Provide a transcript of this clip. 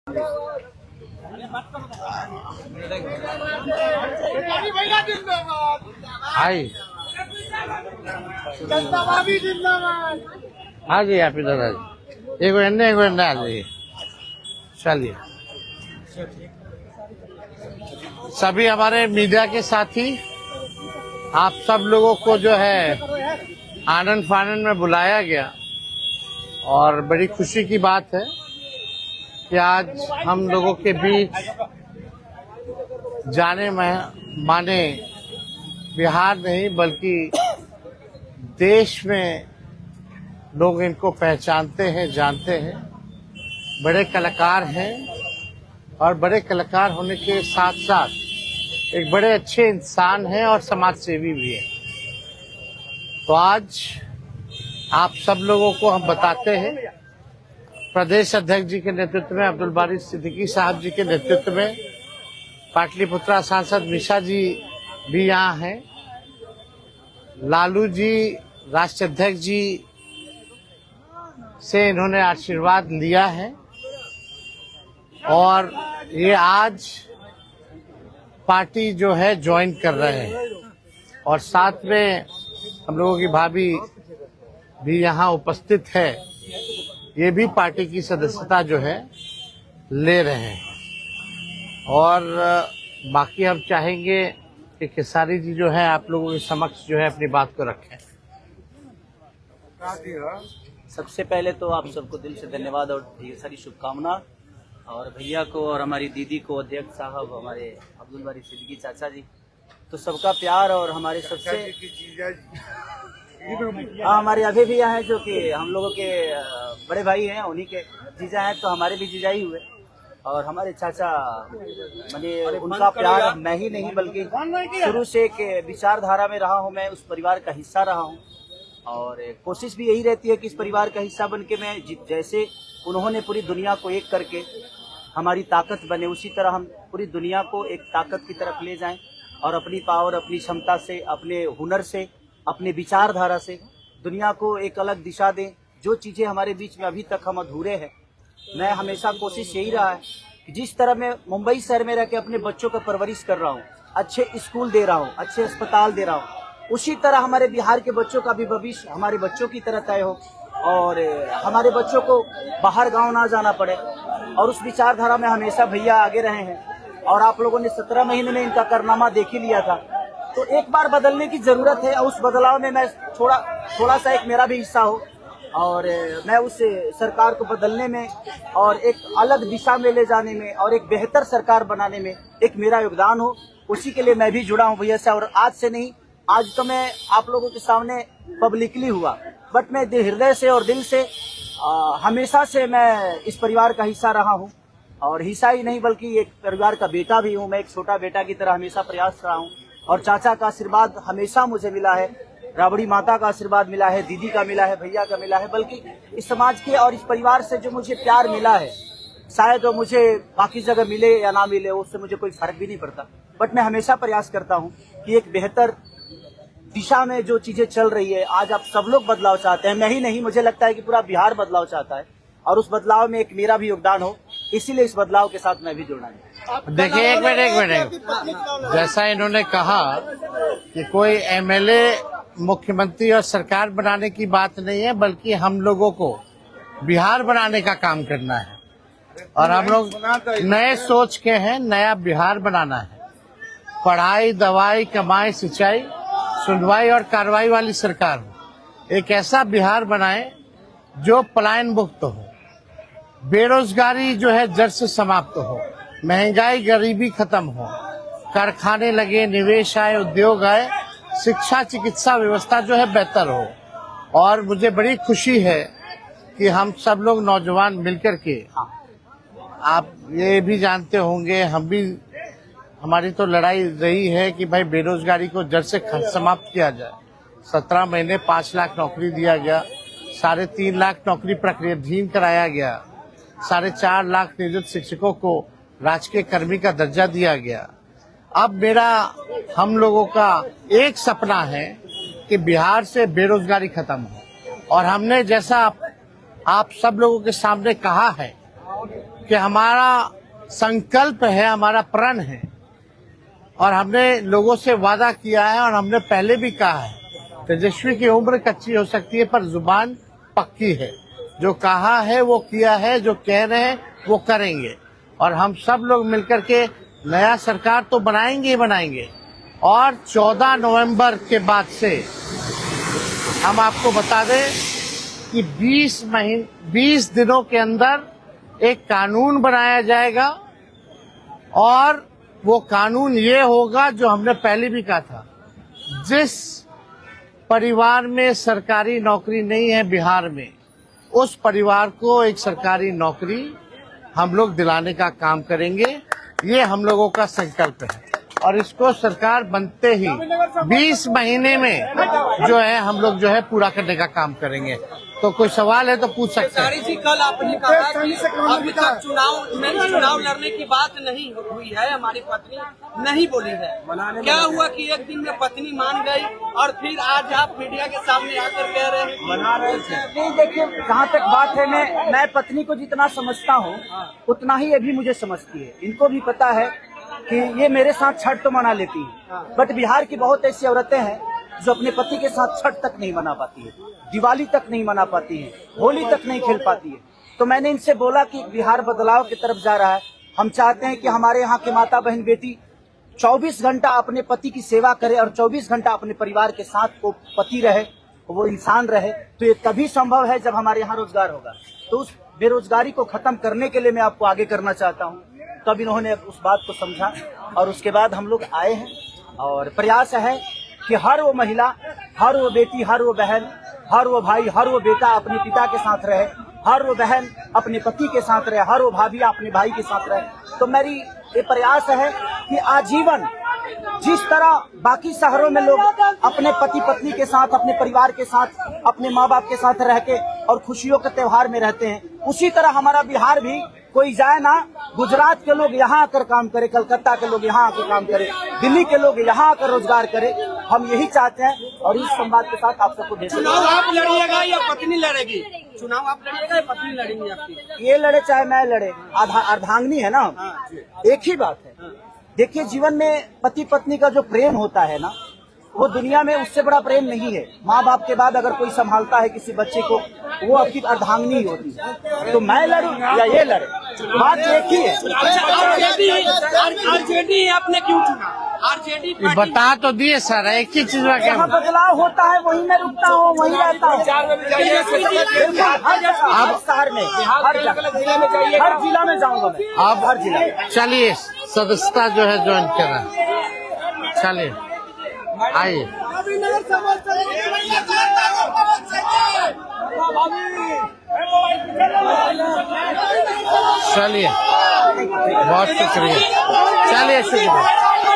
हाय हाँ जी आप इधर आ जाइए, एक एंड आ जाइए। चलिए सभी हमारे मीडिया के साथी, आप सब लोगों को जो है आनंद फानंद में बुलाया गया और बड़ी खुशी की बात है कि आज हम लोगों के बीच जाने माने बिहार नहीं बल्कि देश में लोग इनको पहचानते हैं, जानते हैं। बड़े कलाकार हैं और बड़े कलाकार होने के साथ साथ एक बड़े अच्छे इंसान हैं और समाज सेवी भी हैं। तो आज आप सब लोगों को हम बताते हैं, प्रदेश अध्यक्ष जी के नेतृत्व में, अब्दुल बारी सिद्दीकी साहब जी के नेतृत्व में, पाटलिपुत्रा सांसद मिशा जी भी यहाँ हैं, लालू जी राष्ट्रीय अध्यक्ष जी से इन्होंने आशीर्वाद लिया है और ये आज पार्टी जो है ज्वाइन कर रहे हैं और साथ में हम लोगों की भाभी भी यहाँ उपस्थित है, ये भी पार्टी की सदस्यता जो है ले रहे हैं। और बाकी हम चाहेंगे कि खेसारी जी जो है आप लोगों के समक्ष जो है अपनी बात को रखें। सबसे पहले तो आप सबको दिल से धन्यवाद और ढेर सारी शुभकामना, और भैया को और हमारी दीदी को, अध्यक्ष साहब, हमारे अब्दुल बारी सिद्दीकी चाचा जी, तो सबका प्यार और हमारे सबसे हमारे अभी भैया हैं जो कि हम लोगों के बड़े भाई हैं, उन्हीं के जीजा हैं, तो हमारे भी जीजा ही हुए। और हमारे चाचा मैंने उनका प्यार मैं ही नहीं बल्कि शुरू से एक विचारधारा में रहा हूँ, मैं उस परिवार का हिस्सा रहा हूँ और कोशिश भी यही रहती है कि इस परिवार का हिस्सा बन के मैं जैसे उन्होंने पूरी दुनिया को एक करके हमारी ताकत बने, उसी तरह हम पूरी दुनिया को एक ताकत की तरफ ले जाएं और अपनी पावर, अपनी क्षमता से, अपने हुनर से, अपने विचारधारा से दुनिया को एक अलग दिशा दें। जो चीज़ें हमारे बीच में अभी तक हम अधूरे हैं, मैं हमेशा कोशिश यही रहा है कि जिस तरह मैं मुंबई शहर में रह के अपने बच्चों का परवरिश कर रहा हूँ, अच्छे स्कूल दे रहा हूँ, अच्छे अस्पताल दे रहा हूँ, उसी तरह हमारे बिहार के बच्चों का भी भविष्य हमारे बच्चों की तरह तय हो और हमारे बच्चों को बाहर गांव ना जाना पड़े। और उस विचारधारा में हमेशा भैया आगे रहे हैं और आप लोगों ने 17 महीने में इनका कारनामा देख ही लिया था। तो एक बार बदलने की जरूरत है और उस बदलाव में मैं थोड़ा सा एक मेरा भी हिस्सा हो और मैं उस सरकार को बदलने में और एक अलग दिशा में ले जाने में और एक बेहतर सरकार बनाने में एक मेरा योगदान हो, उसी के लिए मैं भी जुड़ा हूँ भैया से। और आज से नहीं, आज तो मैं आप लोगों के सामने पब्लिकली हुआ, बट मैं हृदय से और दिल से हमेशा से मैं इस परिवार का हिस्सा रहा हूँ और हिस्सा ही नहीं बल्कि एक परिवार का बेटा भी हूँ। मैं एक छोटा बेटा की तरह हमेशा प्रयास रहा हूँ और चाचा का आशीर्वाद हमेशा मुझे मिला है, राबड़ी माता का आशीर्वाद मिला है, दीदी का मिला है, भैया का मिला है, बल्कि इस समाज के और इस परिवार से जो मुझे प्यार मिला है, शायद वो मुझे बाकी जगह मिले या ना मिले, उससे मुझे कोई फर्क भी नहीं पड़ता। बट मैं हमेशा प्रयास करता हूँ कि एक बेहतर दिशा में जो चीजें चल रही है, आज आप सब लोग बदलाव चाहते हैं, मैं ही नहीं, मुझे लगता है कि पूरा बिहार बदलाव चाहता है और उस बदलाव में एक मेरा भी योगदान हो, इसीलिए इस बदलाव के साथ मैं भी जुड़ना है। देखिए एक मिनट, जैसा इन्होंने कहा कि कोई एमएलए मुख्यमंत्री और सरकार बनाने की बात नहीं है बल्कि हम लोगों को बिहार बनाने का काम करना है और हम लोग नए सोच के हैं, नया बिहार बनाना है। पढ़ाई, दवाई, कमाई, सिंचाई, सुनवाई और कार्रवाई वाली सरकार हो। एक ऐसा बिहार बनाए जो पलायन मुक्त हो, बेरोजगारी जो है जड़ से समाप्त हो, महंगाई गरीबी खत्म हो, कारखाने लगे, निवेश आए, उद्योग आए, शिक्षा चिकित्सा व्यवस्था जो है बेहतर हो। और मुझे बड़ी खुशी है कि हम सब लोग नौजवान मिलकर के, आप ये भी जानते होंगे, हम भी, हमारी तो लड़ाई रही है कि भाई बेरोजगारी को जड़ से समाप्त किया जाए। 17 महीने 5 लाख नौकरी दिया गया, 3.5 लाख नौकरी प्रक्रियाधीन कराया गया, 4.5 लाख नियोजित शिक्षकों को राजकीय कर्मी का दर्जा दिया गया। अब मेरा, हम लोगों का एक सपना है कि बिहार से बेरोजगारी खत्म हो और हमने जैसा आप सब लोगों के सामने कहा है कि हमारा संकल्प है, हमारा प्रण है और हमने लोगों से वादा किया है और हमने पहले भी कहा है, तेजस्वी की उम्र कच्ची हो सकती है पर जुबान पक्की है। जो कहा है वो किया है, जो कह रहे हैं वो करेंगे और हम सब लोग मिलकर के नया सरकार तो बनाएंगे ही बनाएंगे। और 14 नवंबर के बाद से हम आपको बता दें कि 20 दिनों के अंदर एक कानून बनाया जाएगा और वो कानून ये होगा जो हमने पहले भी कहा था, जिस परिवार में सरकारी नौकरी नहीं है बिहार में, उस परिवार को एक सरकारी नौकरी हम लोग दिलाने का काम करेंगे। ये हम लोगों का संकल्प है और इसको सरकार बनते ही 20 महीने में जो है हम लोग जो है पूरा करने का काम करेंगे। तो कोई सवाल है तो पूछ सकते हैं। जी, कल आपने कहा कि अभी तक चुनाव लड़ने की बात नहीं हुई है, हमारी पत्नी नहीं बोली है। क्या हुआ कि एक दिन में पत्नी मान गई और फिर आज आप मीडिया के सामने आकर कह रहे हैं मना रहे थे? नहीं, देखिए जहाँ तक बात है, मैं पत्नी को जितना समझता हूँ उतना ही ये भी मुझे समझती है। इनको भी पता है कि ये मेरे साथ छठ तो मना लेती है, बट बिहार की बहुत ऐसी औरतें हैं जो अपने पति के साथ छठ तक नहीं मना पाती है, दिवाली तक नहीं मना पाती है, होली तक नहीं खेल पाती है। तो मैंने इनसे बोला कि बिहार बदलाव की तरफ जा रहा है। हम चाहते हैं कि हमारे यहाँ के माता बहन बेटी 24 घंटा अपने पति की सेवा करे और 24 घंटा अपने परिवार के साथ वो पति रहे, वो इंसान रहे। तो ये तभी संभव है जब हमारे यहाँ रोजगार होगा। तो उस बेरोजगारी को खत्म करने के लिए मैं आपको आगे करना चाहता हूँ। तब इन्होंने उस बात को समझा और उसके बाद हम लोग आए हैं और प्रयास है कि हर वो महिला, हर वो बेटी, हर वो बहन, हर वो भाई, हर वो बेटा अपने पिता के साथ रहे, हर वो बहन अपने पति के साथ रहे, हर वो भाभी अपने भाई के साथ रहे। तो मेरी ये प्रयास है कि आजीवन जिस तरह बाकी शहरों में लोग अपने पति पत्नी के साथ, अपने परिवार के साथ, अपने माँ बाप के साथ रह के और खुशियों के त्योहार में रहते हैं, उसी तरह हमारा बिहार भी कोई जाए ना, गुजरात के लोग यहाँ आकर काम करे, कलकत्ता के लोग यहाँ आकर काम करे, दिल्ली के लोग यहाँ आकर रोजगार करे। हम यही चाहते हैं और इस संवाद के साथ आप सबको भेज। चुनाव आप लड़िएगा या पत्नी लड़ेगी? चुनाव आप लड़िएगा या पत्नी लड़ेंगी आपकी? ये लड़े चाहे मैं लड़े, अर्धांगिनी है ना, एक ही बात है। देखिए जीवन में पति पत्नी का जो प्रेम होता है ना, वो दुनिया में उससे बड़ा प्रेम नहीं है। माँ बाप के बाद अगर कोई संभालता है किसी बच्चे को, वो आपकी अर्धांगिनी ही होती है। तो मैं लड़ूं या ये लड़े, बात एक ही है। आरजेडी आपने क्यों चुना? आरजेडी बता तो दिए सर, एक ही चीज में जहाँ बदलाव होता है वहीं मैं रुकता हूँ, वहीं रहता हूँ। अब शहर में हर जिला में जाऊंगा मैं। अब हर जिला में चलिए सदस्यता जो है ज्वाइन करा, चलिए आइए। चलिए बहुत शुक्रिया, चलिए शुक्रिया।